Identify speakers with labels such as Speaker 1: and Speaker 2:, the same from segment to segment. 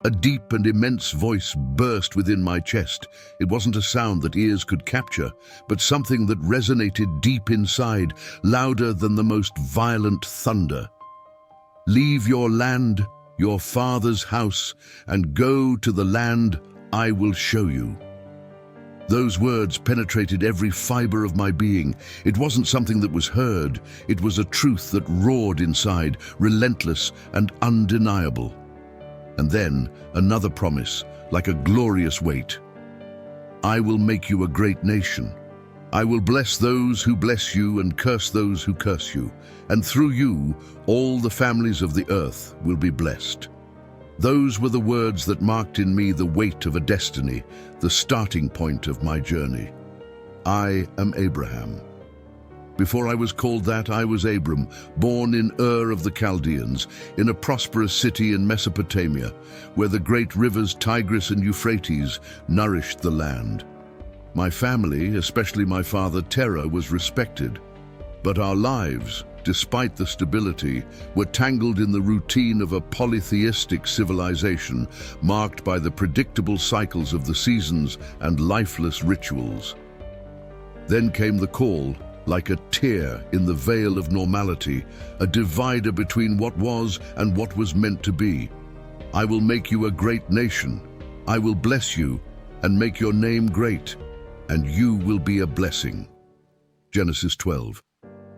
Speaker 1: A deep and immense voice burst within my chest. It wasn't a sound that ears could capture, but something that resonated deep inside, louder than the most violent thunder. "Leave your land, your father's house, and go to the land I will show you." Those words penetrated every fiber of my being. It wasn't something that was heard. It was a truth that roared inside, relentless and undeniable. And then another promise, like a glorious weight. "I will make you a great nation. I will bless those who bless you and curse those who curse you. And through you, all the families of the earth will be blessed." Those were the words that marked in me the weight of a destiny, the starting point of my journey. I am Abraham. Before I was called that, I was Abram, born in Ur of the Chaldeans, in a prosperous city in Mesopotamia, where the great rivers Tigris and Euphrates nourished the land. My family, especially my father Terah, was respected, but our lives, despite the stability, were tangled in the routine of a polytheistic civilization, marked by the predictable cycles of the seasons and lifeless rituals. Then came the call, like a tear in the veil of normality, a divider between what was and what was meant to be. "I will make you a great nation. I will bless you and make your name great, and you will be a blessing." Genesis 12.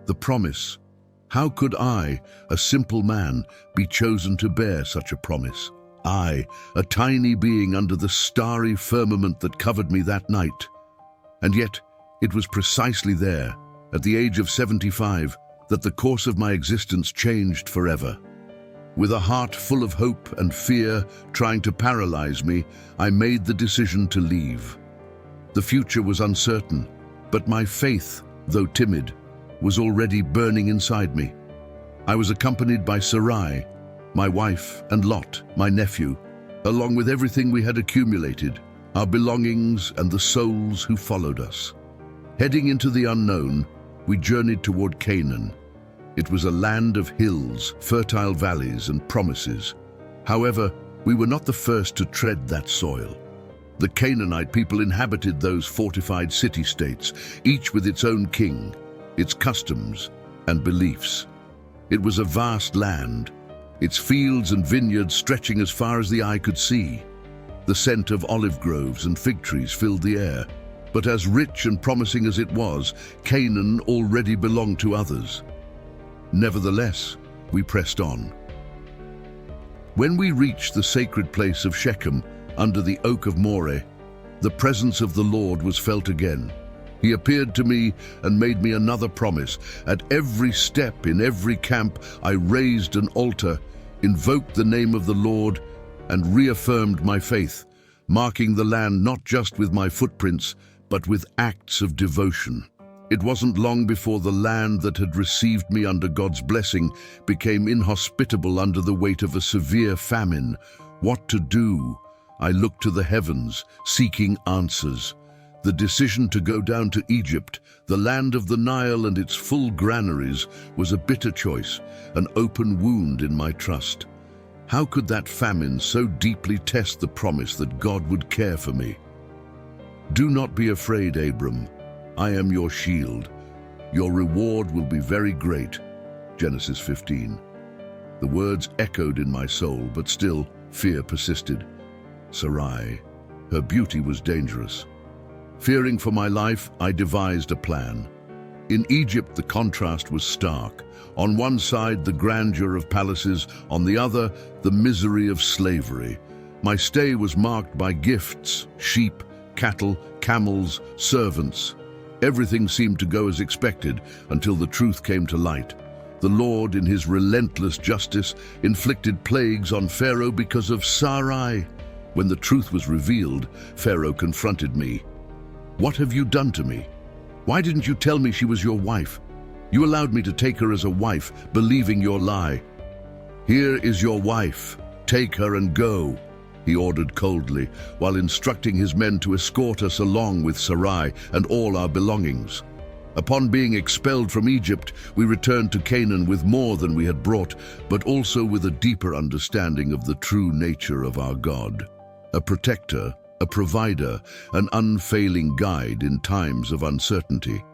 Speaker 1: The promise. How could I, a simple man, be chosen to bear such a promise? I, a tiny being under the starry firmament that covered me that night. And yet, it was precisely there, at the age of 75, that the course of my existence changed forever. With a heart full of hope and fear trying to paralyze me, I made the decision to leave. The future was uncertain, but my faith, though timid, was already burning inside me. I was accompanied by Sarai, my wife, and Lot, my nephew, along with everything we had accumulated, our belongings and the souls who followed us. Heading into the unknown, we journeyed toward Canaan. It was a land of hills, fertile valleys, and promises. However, we were not the first to tread that soil. The Canaanite people inhabited those fortified city-states, each with its own king, its customs and beliefs. It was a vast land, its fields and vineyards stretching as far as the eye could see. The scent of olive groves and fig trees filled the air. But as rich and promising as it was, Canaan already belonged to others. Nevertheless, we pressed on. When we reached the sacred place of Shechem, under the oak of Moreh, the presence of the Lord was felt again. He appeared to me and made me another promise. At every step, in every camp, I raised an altar, invoked the name of the Lord, and reaffirmed my faith, marking the land not just with my footprints, but with acts of devotion. It wasn't long before the land that had received me under God's blessing became inhospitable under the weight of a severe famine. What to do? I looked to the heavens, seeking answers. The decision to go down to Egypt, the land of the Nile and its full granaries, was a bitter choice, an open wound in my trust. How could that famine so deeply test the promise that God would care for me? "Do not be afraid, Abram. I am your shield. Your reward will be very great." Genesis 15. The words echoed in my soul, but still, fear persisted. Sarai. Her beauty was dangerous. Fearing for my life, I devised a plan. In Egypt, the contrast was stark. On one side, the grandeur of palaces, on the other, the misery of slavery. My stay was marked by gifts, sheep, cattle, camels, servants. Everything seemed to go as expected until the truth came to light. The Lord, in his relentless justice, inflicted plagues on Pharaoh because of Sarai. When the truth was revealed, Pharaoh confronted me. "What have you done to me? Why didn't you tell me she was your wife? You allowed me to take her as a wife, believing your lie. Here is your wife. Take her and go," he ordered coldly, while instructing his men to escort us along with Sarai and all our belongings. Upon being expelled from Egypt, we returned to Canaan with more than we had brought, but also with a deeper understanding of the true nature of our God. A protector, a provider, an unfailing guide in times of uncertainty.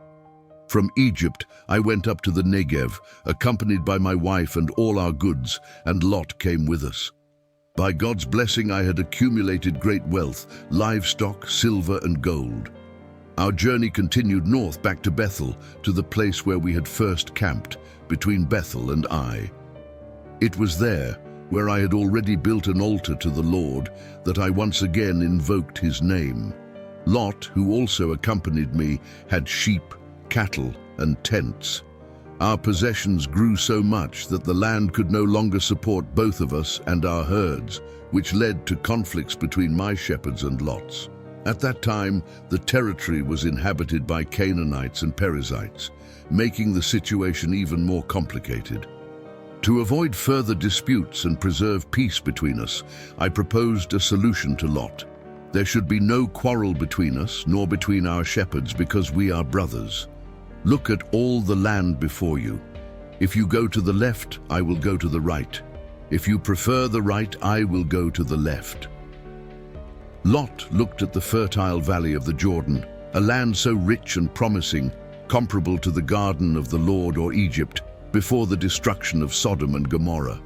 Speaker 1: From Egypt, I went up to the Negev, accompanied by my wife and all our goods, and Lot came with us. By God's blessing, I had accumulated great wealth, livestock, silver, and gold. Our journey continued north back to Bethel, to the place where we had first camped, between Bethel and Ai. It was there, where I had already built an altar to the Lord, that I once again invoked his name. Lot, who also accompanied me, had sheep, cattle, and tents. Our possessions grew so much that the land could no longer support both of us and our herds, which led to conflicts between my shepherds and Lot's. At that time, the territory was inhabited by Canaanites and Perizzites, making the situation even more complicated. To avoid further disputes and preserve peace between us, I proposed a solution to Lot. There should be no quarrel between us, nor between our shepherds, because we are brothers. Look at all the land before you. If you go to the left, I will go to the right. If you prefer the right, I will go to the left. Lot looked at the fertile valley of the Jordan, a land so rich and promising, comparable to the garden of the Lord or Egypt, before the destruction of Sodom and Gomorrah.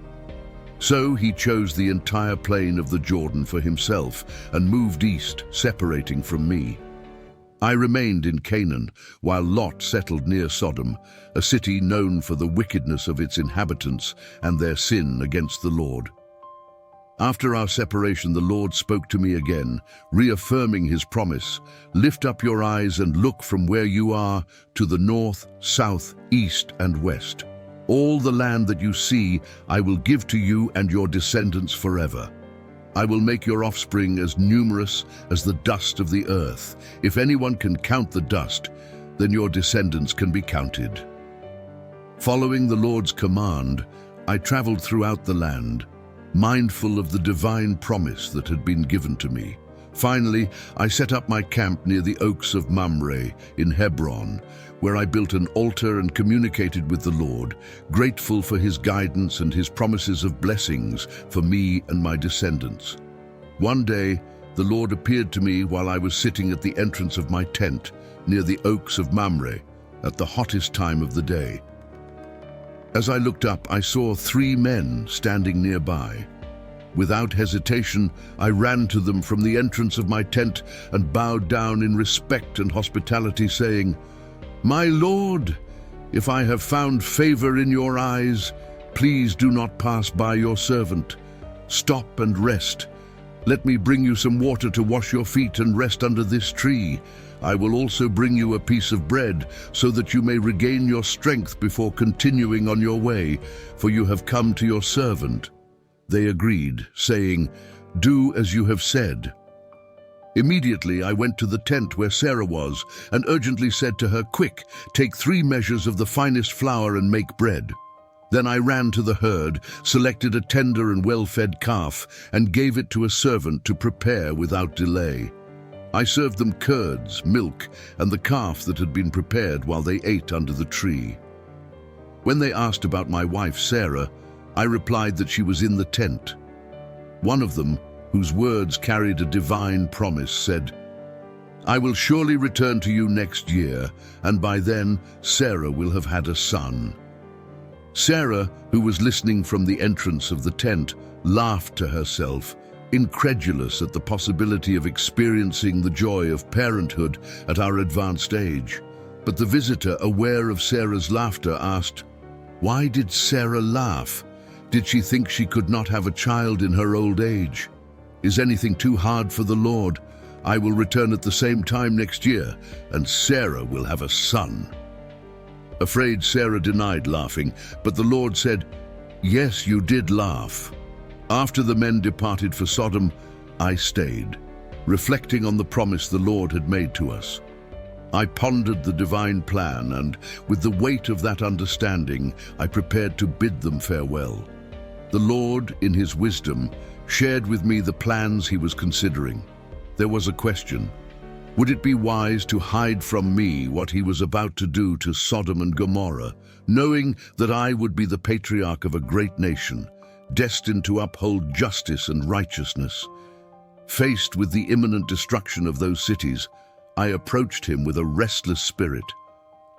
Speaker 1: So he chose the entire plain of the Jordan for himself and moved east, separating from me. I remained in Canaan, while Lot settled near Sodom, a city known for the wickedness of its inhabitants and their sin against the Lord. After our separation, the Lord spoke to me again, reaffirming his promise, "Lift up your eyes and look from where you are to the north, south, east, and west. All the land that you see I will give to you and your descendants forever. I will make your offspring as numerous as the dust of the earth. If anyone can count the dust, then your descendants can be counted." Following the Lord's command, I traveled throughout the land, mindful of the divine promise that had been given to me. Finally, I set up my camp near the Oaks of Mamre in Hebron, where I built an altar and communicated with the Lord, grateful for his guidance and his promises of blessings for me and my descendants. One day, the Lord appeared to me while I was sitting at the entrance of my tent near the Oaks of Mamre at the hottest time of the day. As I looked up, I saw 3 men standing nearby. Without hesitation, I ran to them from the entrance of my tent and bowed down in respect and hospitality, saying, "My Lord, if I have found favor in your eyes, please do not pass by your servant. Stop and rest. Let me bring you some water to wash your feet and rest under this tree. I will also bring you a piece of bread, so that you may regain your strength before continuing on your way, for you have come to your servant." They agreed, saying, "Do as you have said." Immediately I went to the tent where Sarah was, and urgently said to her, "Quick, take 3 measures of the finest flour and make bread." Then I ran to the herd, selected a tender and well-fed calf, and gave it to a servant to prepare without delay. I served them curds, milk, and the calf that had been prepared while they ate under the tree. When they asked about my wife Sarah, I replied that she was in the tent. One of them, whose words carried a divine promise, said, "I will surely return to you next year, and by then Sarah will have had a son." Sarah, who was listening from the entrance of the tent, laughed to herself, incredulous at the possibility of experiencing the joy of parenthood at our advanced age. But the visitor, aware of Sarah's laughter, asked, "Why did Sarah laugh? Did she think she could not have a child in her old age? Is anything too hard for the Lord? I will return at the same time next year, and Sarah will have a son." Afraid, Sarah denied laughing, but the Lord said, "Yes, you did laugh." After the men departed for Sodom, I stayed, reflecting on the promise the Lord had made to us. I pondered the divine plan, and with the weight of that understanding, I prepared to bid them farewell. The Lord, in his wisdom, shared with me the plans he was considering. There was a question: Would it be wise to hide from me what he was about to do to Sodom and Gomorrah, knowing that I would be the patriarch of a great nation, destined to uphold justice and righteousness? Faced with the imminent destruction of those cities, I approached him with a restless spirit.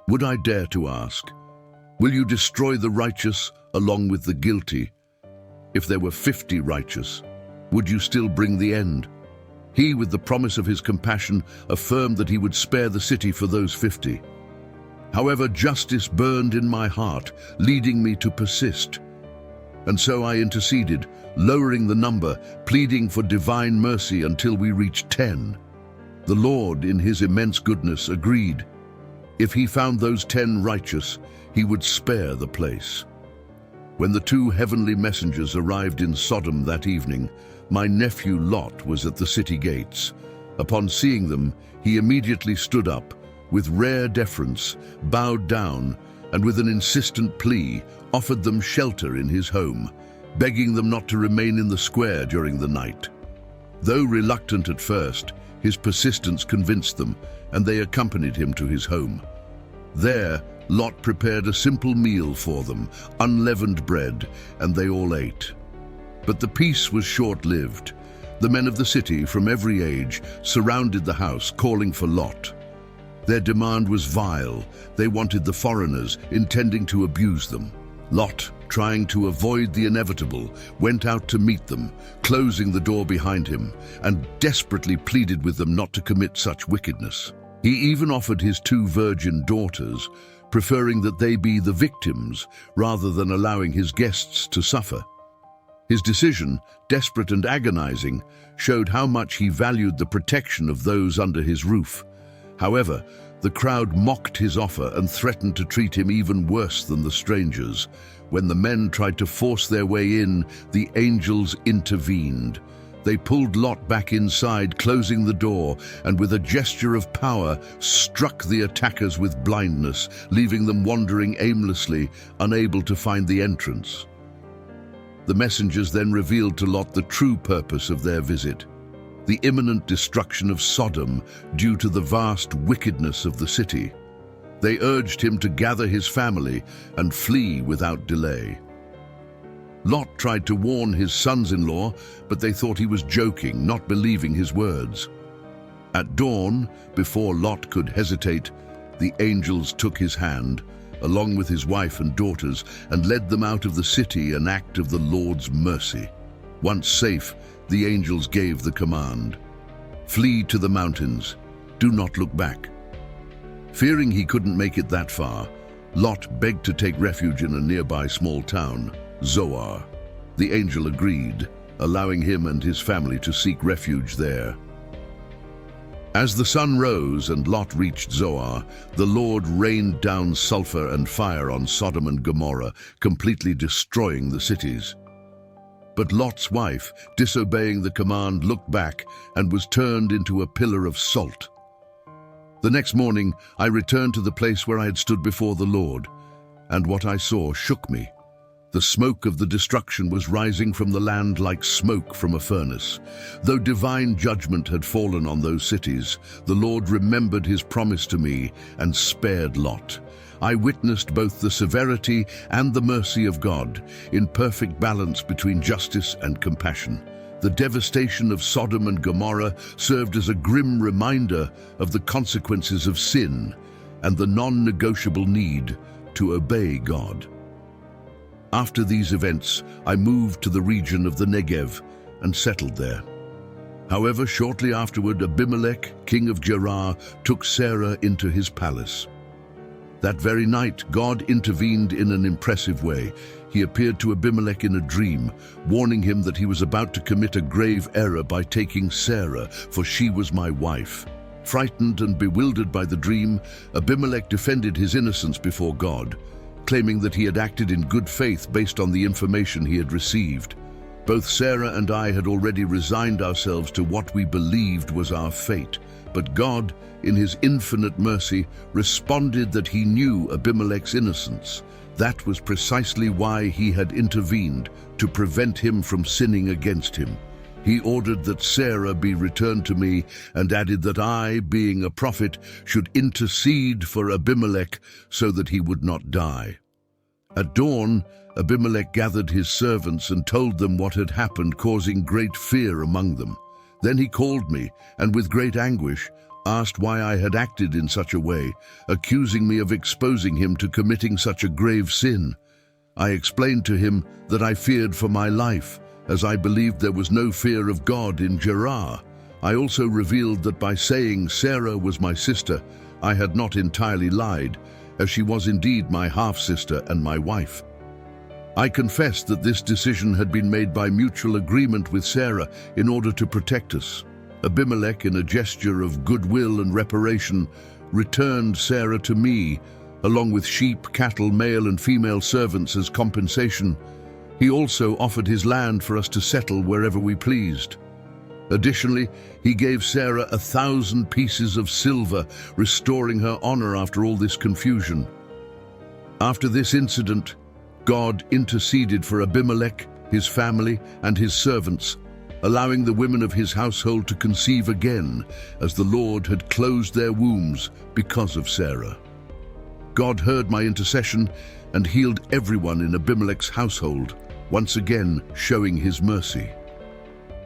Speaker 1: Would I dare to ask, "Will you destroy the righteous along with the guilty? If there were 50 righteous, would you still bring the end?" He, with the promise of his compassion, affirmed that he would spare the city for those 50. However, justice burned in my heart, leading me to persist. And so I interceded, lowering the number, pleading for divine mercy until we reached 10. The Lord, in his immense goodness, agreed. If he found those 10 righteous, he would spare the place. When the 2 heavenly messengers arrived in Sodom that evening, my nephew Lot was at the city gates. Upon seeing them, he immediately stood up, with rare deference, bowed down, and with an insistent plea, offered them shelter in his home, begging them not to remain in the square during the night. Though reluctant at first, his persistence convinced them, and they accompanied him to his home. There, Lot prepared a simple meal for them, unleavened bread, and they all ate. But the peace was short-lived. The men of the city, from every age, surrounded the house, calling for Lot. Their demand was vile. They wanted the foreigners, intending to abuse them. Lot, trying to avoid the inevitable, went out to meet them, closing the door behind him, and desperately pleaded with them not to commit such wickedness. He even offered his 2 virgin daughters, preferring that they be the victims rather than allowing his guests to suffer. His decision, desperate and agonizing, showed how much he valued the protection of those under his roof. However, the crowd mocked his offer and threatened to treat him even worse than the strangers. When the men tried to force their way in, the angels intervened. They pulled Lot back inside, closing the door, and with a gesture of power, struck the attackers with blindness, leaving them wandering aimlessly, unable to find the entrance. The messengers then revealed to Lot the true purpose of their visit: the imminent destruction of Sodom due to the vast wickedness of the city. They urged him to gather his family and flee without delay. Lot tried to warn his sons-in-law, but they thought he was joking, not believing his words. At dawn, before Lot could hesitate, the angels took his hand, along with his wife and daughters, and led them out of the city, an act of the Lord's mercy. Once safe, the angels gave the command: "Flee to the mountains, do not look back." Fearing he couldn't make it that far, Lot begged to take refuge in a nearby small town, Zoar. The angel agreed, allowing him and his family to seek refuge there. As the sun rose and Lot reached Zoar, the Lord rained down sulfur and fire on Sodom and Gomorrah, completely destroying the cities. But Lot's wife, disobeying the command, looked back and was turned into a pillar of salt. The next morning, I returned to the place where I had stood before the Lord, and what I saw shook me. The smoke of the destruction was rising from the land like smoke from a furnace. Though divine judgment had fallen on those cities, the Lord remembered his promise to me and spared Lot. I witnessed both the severity and the mercy of God, in perfect balance between justice and compassion. The devastation of Sodom and Gomorrah served as a grim reminder of the consequences of sin and the non-negotiable need to obey God. After these events, I moved to the region of the Negev and settled there. However, shortly afterward, Abimelech, king of Gerar, took Sarah into his palace. That very night, God intervened in an impressive way. He appeared to Abimelech in a dream, warning him that he was about to commit a grave error by taking Sarah, for she was my wife. Frightened and bewildered by the dream, Abimelech defended his innocence before God, claiming that he had acted in good faith based on the information he had received. Both Sarah and I had already resigned ourselves to what we believed was our fate, but God, in his infinite mercy, responded that he knew Abimelech's innocence. That was precisely why he had intervened, to prevent him from sinning against him. He ordered that Sarah be returned to me and added that I, being a prophet, should intercede for Abimelech so that he would not die. At dawn, Abimelech gathered his servants and told them what had happened, causing great fear among them. Then he called me, and with great anguish, asked why I had acted in such a way, accusing me of exposing him to committing such a grave sin. I explained to him that I feared for my life, as I believed there was no fear of God in Gerar. I also revealed that by saying Sarah was my sister, I had not entirely lied, as she was indeed my half-sister and my wife. I confessed that this decision had been made by mutual agreement with Sarah in order to protect us. Abimelech, in a gesture of goodwill and reparation, returned Sarah to me, along with sheep, cattle, male and female servants as compensation. He also offered his land for us to settle wherever we pleased. Additionally, he gave Sarah 1,000 pieces of silver, restoring her honor after all this confusion. After this incident, God interceded for Abimelech, his family, and his servants, allowing the women of his household to conceive again, as the Lord had closed their wombs because of Sarah. God heard my intercession and healed everyone in Abimelech's household, once again showing his mercy.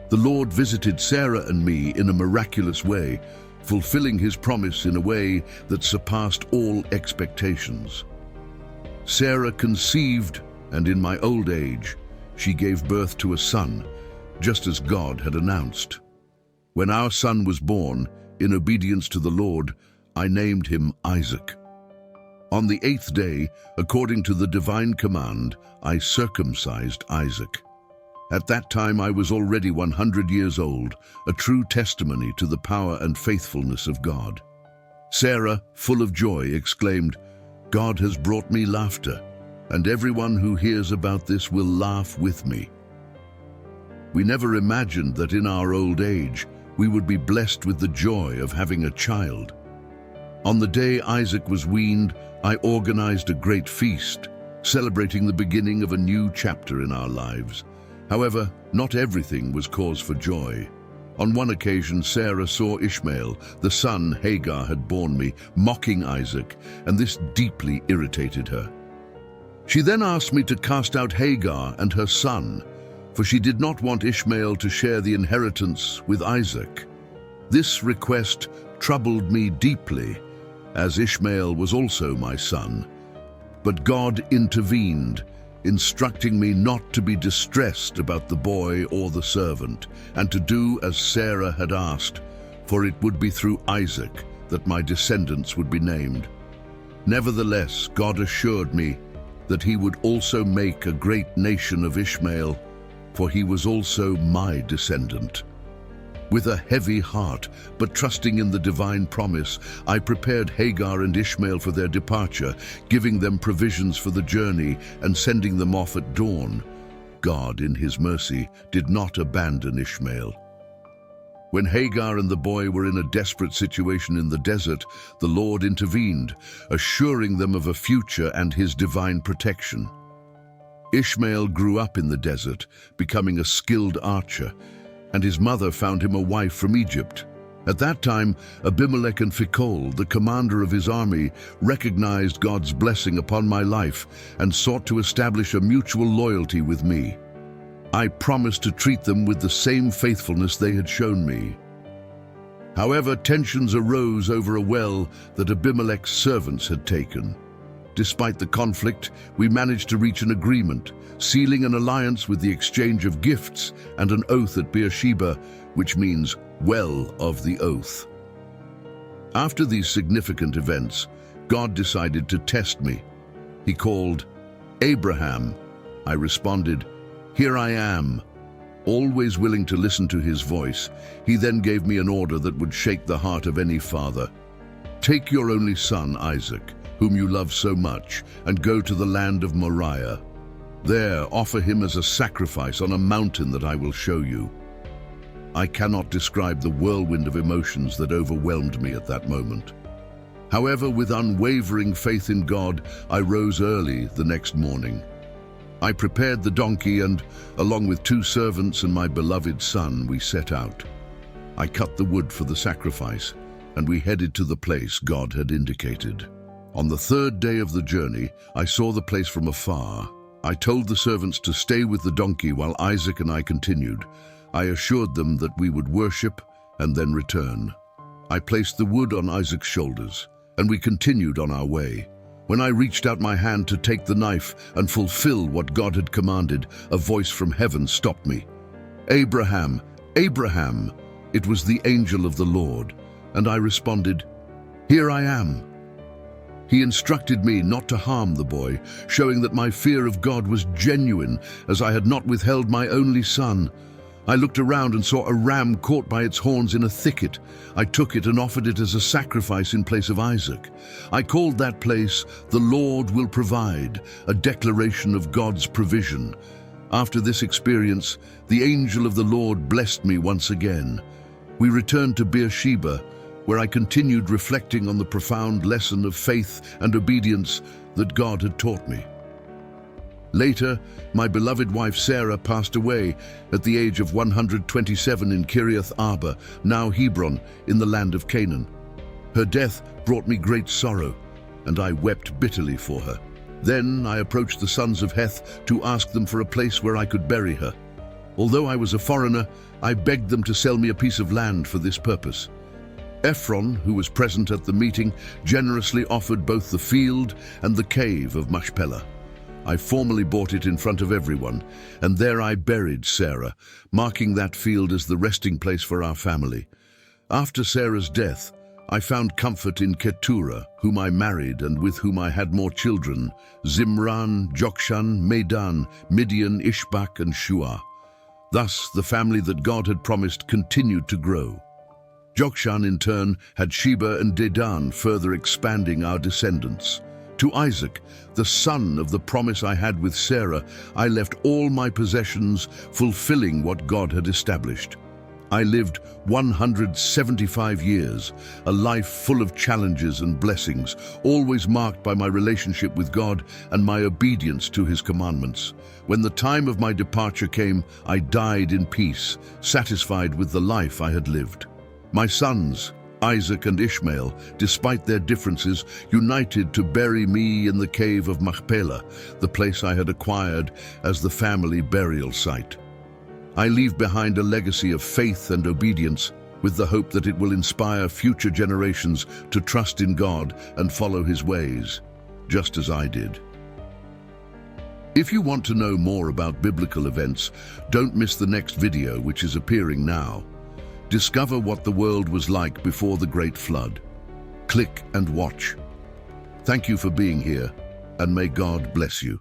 Speaker 1: The Lord visited Sarah and me in a miraculous way, fulfilling his promise in a way that surpassed all expectations. Sarah conceived, and in my old age, she gave birth to a son, just as God had announced. When our son was born, in obedience to the Lord, I named him Isaac. On the 8th day, according to the divine command, I circumcised Isaac. At that time I was already 100 years old, a true testimony to the power and faithfulness of God. Sarah, full of joy, exclaimed, "God has brought me laughter, and everyone who hears about this will laugh with me." We never imagined that in our old age we would be blessed with the joy of having a child. On the day Isaac was weaned, I organized a great feast, celebrating the beginning of a new chapter in our lives. However, not everything was cause for joy. On one occasion, Sarah saw Ishmael, the son Hagar had borne me, mocking Isaac, and this deeply irritated her. She then asked me to cast out Hagar and her son, for she did not want Ishmael to share the inheritance with Isaac. This request troubled me deeply, as Ishmael was also my son. But God intervened, instructing me not to be distressed about the boy or the servant, and to do as Sarah had asked, for it would be through Isaac that my descendants would be named. Nevertheless, God assured me that he would also make a great nation of Ishmael, for he was also my descendant. With a heavy heart, but trusting in the divine promise, I prepared Hagar and Ishmael for their departure, giving them provisions for the journey and sending them off at dawn. God, in his mercy, did not abandon Ishmael. When Hagar and the boy were in a desperate situation in the desert, the Lord intervened, assuring them of a future and his divine protection. Ishmael grew up in the desert, becoming a skilled archer, and his mother found him a wife from Egypt. At that time, Abimelech and Phicol, the commander of his army, recognized God's blessing upon my life and sought to establish a mutual loyalty with me. I promised to treat them with the same faithfulness they had shown me. However, tensions arose over a well that Abimelech's servants had taken. Despite the conflict, we managed to reach an agreement, sealing an alliance with the exchange of gifts and an oath at Beersheba, which means well of the oath. After these significant events, God decided to test me. He called, "Abraham." I responded, "Here I am." Always willing to listen to his voice, he then gave me an order that would shake the heart of any father. "Take your only son, Isaac, whom you love so much, and go to the land of Moriah. There, offer him as a sacrifice on a mountain that I will show you." I cannot describe the whirlwind of emotions that overwhelmed me at that moment. However, with unwavering faith in God, I rose early the next morning. I prepared the donkey and, along with 2 servants and my beloved son, we set out. I cut the wood for the sacrifice, and we headed to the place God had indicated. On the 3rd day of the journey, I saw the place from afar. I told the servants to stay with the donkey while Isaac and I continued. I assured them that we would worship and then return. I placed the wood on Isaac's shoulders, and we continued on our way. When I reached out my hand to take the knife and fulfill what God had commanded, a voice from heaven stopped me. "Abraham, Abraham!" It was the angel of the Lord, and I responded, "Here I am." He instructed me not to harm the boy, showing that my fear of God was genuine, as I had not withheld my only son. I looked around and saw a ram caught by its horns in a thicket. I took it and offered it as a sacrifice in place of Isaac. I called that place, "The Lord Will Provide," a declaration of God's provision. After this experience, the angel of the Lord blessed me once again. We returned to Beersheba, where I continued reflecting on the profound lesson of faith and obedience that God had taught me. Later, my beloved wife Sarah passed away at the age of 127 in Kiriath Arba, now Hebron, in the land of Canaan. Her death brought me great sorrow, and I wept bitterly for her. Then I approached the sons of Heth to ask them for a place where I could bury her. Although I was a foreigner, I begged them to sell me a piece of land for this purpose. Ephron, who was present at the meeting, generously offered both the field and the cave of Machpelah. I formally bought it in front of everyone, and there I buried Sarah, marking that field as the resting place for our family. After Sarah's death, I found comfort in Keturah, whom I married and with whom I had more children: Zimran, Jokshan, Medan, Midian, Ishbak, and Shua. Thus, the family that God had promised continued to grow. Jokshan, in turn, had Sheba and Dedan, further expanding our descendants. To Isaac, the son of the promise I had with Sarah, I left all my possessions, fulfilling what God had established. I lived 175 years, a life full of challenges and blessings, always marked by my relationship with God and my obedience to His commandments. When the time of my departure came, I died in peace, satisfied with the life I had lived. My sons, Isaac and Ishmael, despite their differences, united to bury me in the cave of Machpelah, the place I had acquired as the family burial site. I leave behind a legacy of faith and obedience, with the hope that it will inspire future generations to trust in God and follow His ways, just as I did. If you want to know more about biblical events, don't miss the next video, which is appearing now. Discover what the world was like before the Great Flood. Click and watch. Thank you for being here, and may God bless you.